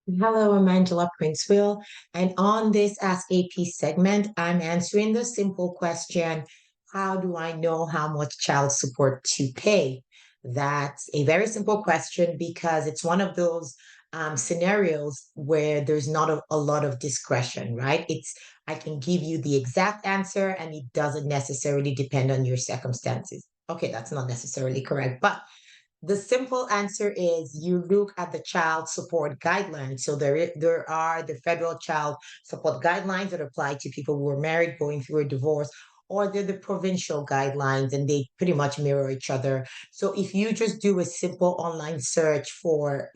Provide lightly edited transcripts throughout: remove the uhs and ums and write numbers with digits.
Hello, I'm Angela Princeville, and on this Ask AP segment, I'm answering the simple question, how do I know how much child support to pay? That's a very simple question because it's one of those scenarios where there's not a lot of discretion, right? I can give you the exact answer and it doesn't necessarily depend on your circumstances. Okay, that's not necessarily correct, but the simple answer is you look at the child support guidelines. So there are the federal child support guidelines that apply to people who are married, going through a divorce, or they're the provincial guidelines and they pretty much mirror each other. So if you just do a simple online search for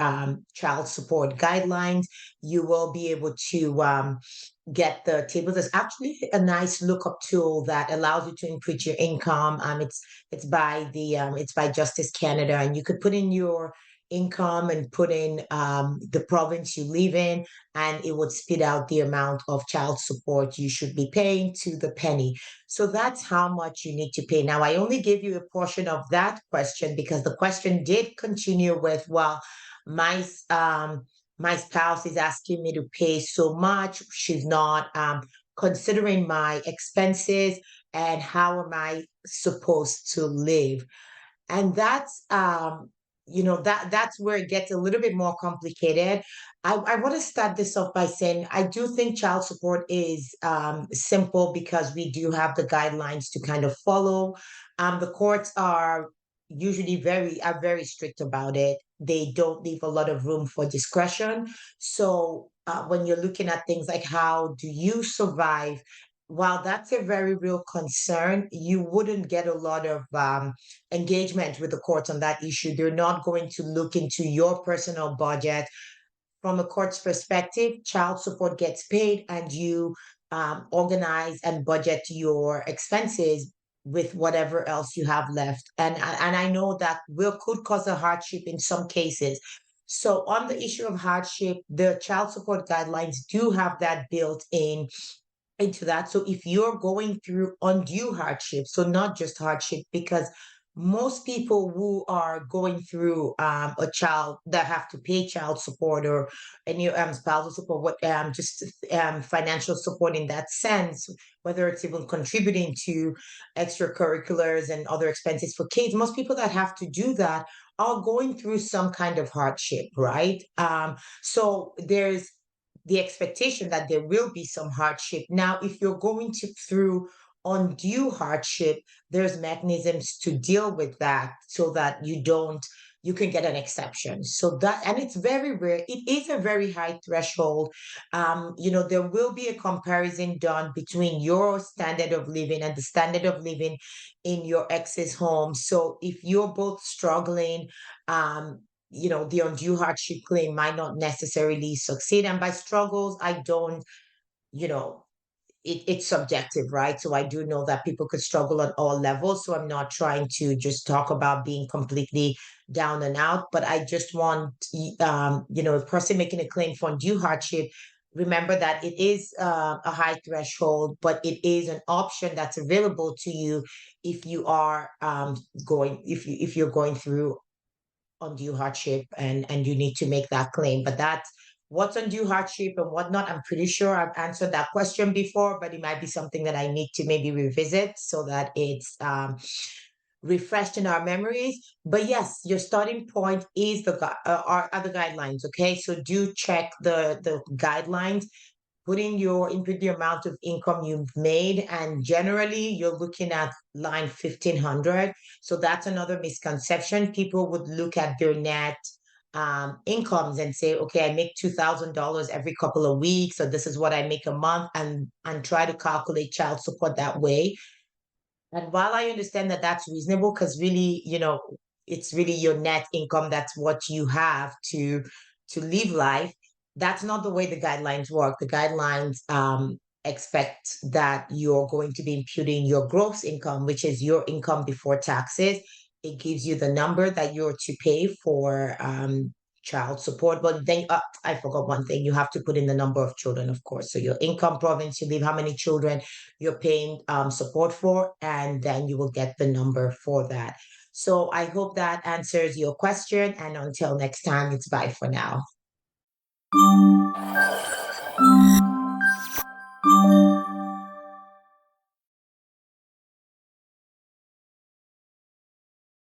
child support guidelines, you will be able to get the tables. There's actually a nice lookup tool that allows you to input your income. It's by Justice Canada, and you could put in your income and put in the province you live in, and it would spit out the amount of child support you should be paying to the penny. So that's how much you need to pay. Now, I only gave you a portion of that question because the question did continue with, well, my my spouse is asking me to pay so much. She's not considering my expenses, and how am I supposed to live? And that's where it gets a little bit more complicated. I want to start this off by saying I do think child support is simple because we do have the guidelines to kind of follow. The courts are very strict about it. They don't leave a lot of room for discretion. So when you're looking at things like how do you survive, while that's a very real concern, you wouldn't get a lot of engagement with the courts on that issue. They're not going to look into your personal budget. From a court's perspective, child support gets paid and you organize and budget your expenses with whatever else you have left. And I know that will could cause a hardship in some cases. So on the issue of hardship, the child support guidelines do have that built in into that. So if you're going through undue hardship, so not just hardship, because most people who are going through a child that have to pay child support or any spousal support, what just financial support in that sense, whether it's even contributing to extracurriculars and other expenses for kids, most people that have to do that are going through some kind of hardship, right? So there's the expectation that there will be some hardship. Now, if you're going through undue hardship, there's mechanisms to deal with that so that you can get an exception. So that, and it's very rare. It is a very high threshold. There will be a comparison done between your standard of living and the standard of living in your ex's home. So if you're both struggling, the undue hardship claim might not necessarily succeed. And by struggles, I don't, you know, it's subjective, right? So I do know that people could struggle on all levels. So I'm not trying to just talk about being completely down and out, but I just want, a person making a claim for undue hardship. Remember that it is a high threshold, but it is an option that's available to you if you are if you're going through undue hardship and you need to make that claim. But that's what's undue hardship and whatnot. I'm pretty sure I've answered that question before, but it might be something that I need to maybe revisit so that it's refreshed in our memories. But yes, your starting point is are the guidelines. Okay, so do check the guidelines. Input the amount of income you've made, and generally you're looking at line 1500. So that's another misconception. People would look at their net incomes and say, okay, I make $2,000 every couple of weeks, so this is what I make a month, and try to calculate child support that way. And while I understand that that's reasonable, because really, it's really your net income, that's what you have to live life. That's not the way the guidelines work. The guidelines expect that you're going to be imputing your gross income, which is your income before taxes. It gives you the number that you're to pay for child support. But then I forgot one thing. You have to put in the number of children, of course. So your income, province you live, how many children you're paying support for, and then you will get the number for that. So I hope that answers your question. And until next time, it's bye for now.